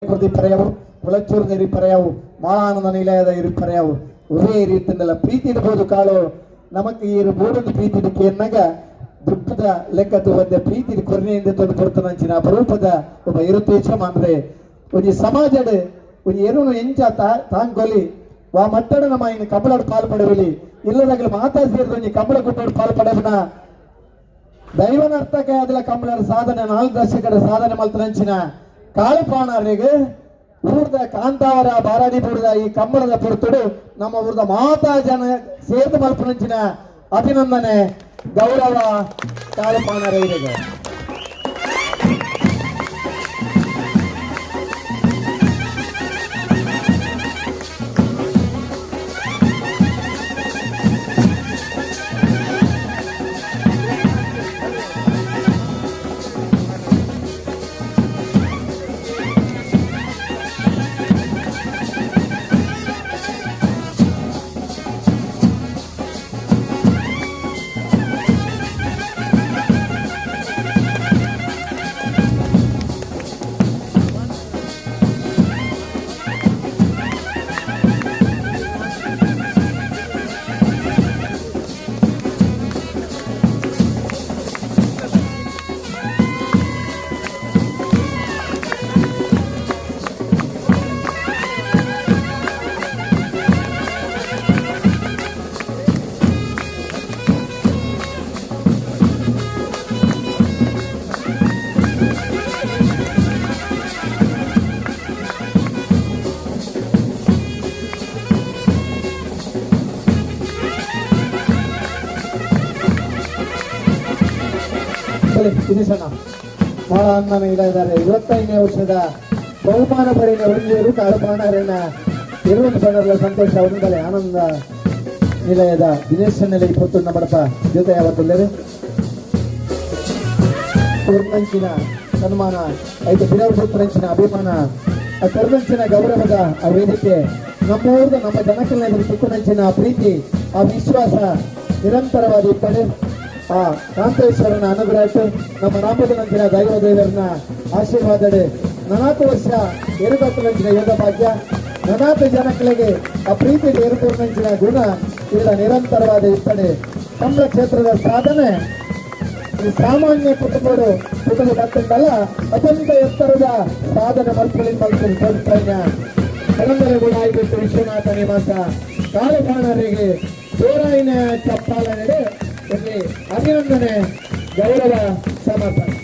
ಪ್ರತಿ ಪರ್ಯಾವು ಕುಳಚೂರಿನ ಹಿರಿ ಪರ್ಯಾವು ಮಾಳಾನಂದ ನಿಲಯದ ಹಿರಿ ಪರ್ಯಾವು ಒರೇ ರೀತಿಯಲ್ಲ ಪ್ರೀತಿ ಇಡಬಹುದು ಕಾಳು ನಮಕ್ ಈ ಬೋಡನ್ನು ಪ್ರೀತಿ ಇದಕ್ಕೆ ಎನ್ನಾಗ ದುಃಖದ ಲೆಕ್ಕದ ಒದ್ದೆ ಪ್ರೀತಿ ಕೊರನೆಯಿಂದ ತಂದು ಕೊಡ್ತಾನಂಚಿನ ಅಪರೂಪದ ಒಬ್ಬ ಇರುತ್ತೇಚ ಅಂದ್ರೆ ಒಂದು ಸಮಾಜಡ್ ಒಂದು ಏನು ಎಂಚ ತಾಂಗೊಲಿ ವಾ ಮಟ್ಟಡ ನಮ್ಮ ಇನ್ನು ಕಮಲಡ್ ಪಾಲ್ಪಡವಿಲಿ ಇಲ್ಲದಾಗಲಿ ಮಾತಾ ಸೇರಿದ ಕಮಲ ಕೊಟ್ಟೋಡು ಪಾಲ್ಪಡವನ ದೈವನ ಅರ್ಥಕ್ಕೆ ಅದಲ್ಲ ಕಮಲರ ಸಾಧನೆ 4 ದಶಕದ ಸಾಧನೆ ಮಲ್ತನಂಚಿನ ಕಾಳುಪಾಣರಿಗೆ ಊರ್ದ ಕಾಂತಾವರ ಬಾರಾಡಿ ಬೂಡಿದ ಈ ಕಮ್ಮಳದ ಪುರ್ತುಡು ನಮ್ಮ ಊರ್ದ ಮಾತಾ ಜನ ಸೇರ್ದು ಮಲ್ಪನಂಚಿನ ಅಭಿನಂದನೆ ಗೌರವ ಕಾಳುಪಾಣರಿಗೆ. ದಿನೇಶಣ್ಣ ಮಾಳಾನಂದ ನಿಲಯದ 25ನೇ ವರ್ಷದ ಬಹುಮಾನ ಪಡೆಯ ಹುಡುಗಿಯರು ಕಾಳುಪಾಣರನ್ನ 20 ಬಣ್ಣಗಳ ಸಂತೋಷ ಅವರಿಂದಲೇ ಆನಂದ ನಿಲಯದ ದಿನೇಶನಲ್ಲಿ 20 ಬಡಪ ಜೊತೆ ಯಾವತ್ತಲ್ಲರು ಕರ್ಮಂಚಿನ ಸನ್ಮಾನ 5 ಬಿಡವಪುರಂಚಿನ ಅಭಿಮಾನ ಆ ಕರ್ಮಂಚಿನ ಗೌರವದ ಆ ವೇದಿಕೆ ನಮ್ಮೂರ್ದ ನಮ್ಮ ಜನಕಲ್ನ ತುಕ್ಕುನಂಚಿನ ಪ್ರೀತಿ ಆ ವಿಶ್ವಾಸ ನಿರಂತರವಾದ ಇರ್ತದೆ. ಆ ಕಾಂತೇಶ್ವರನ ಅನುಗ್ರಹ ನಮ್ಮ ರಾಮದನಂಚಿನ ದೈವ ದೇವರನ್ನ ಆಶೀರ್ವಾದಡೆ 4 ವರ್ಷ ಎರಡಂಚಿನ ಯೋಗ ಭಾಗ್ಯ 4 ಜನಗಳಿಗೆ ಆ ಪ್ರೀತಿ ಏರುಪೂರ್ಣಂಚಿನ ಗುಣ ಇಲ್ಲ ನಿರಂತರವಾದ ಇರ್ತದೆ. ಕಮಲ ಕ್ಷೇತ್ರದ ಸಾಧನೆ ಸಾಮಾನ್ಯ ಕುಟುಂಬರು ಕತ್ತಲ್ಲ ಅತ್ಯಂತ ಎತ್ತರದ ಸಾಧನೆ ಮಲ್ಪಳಿನ ಕಲಂಗರೆ ಕೂಡ ಆಗಿಬಿಟ್ಟು ವಿಶ್ವನಾಥ ನಿವಾಸ ಕಾಳುಪಾಣರಿಗೆ ಜೋರಾಯಿನ ಚಪ್ಪಾಳೆ ಅಭಿನಂದನೆ ಗೌರವ ಸಮರ್ಪಣೆ.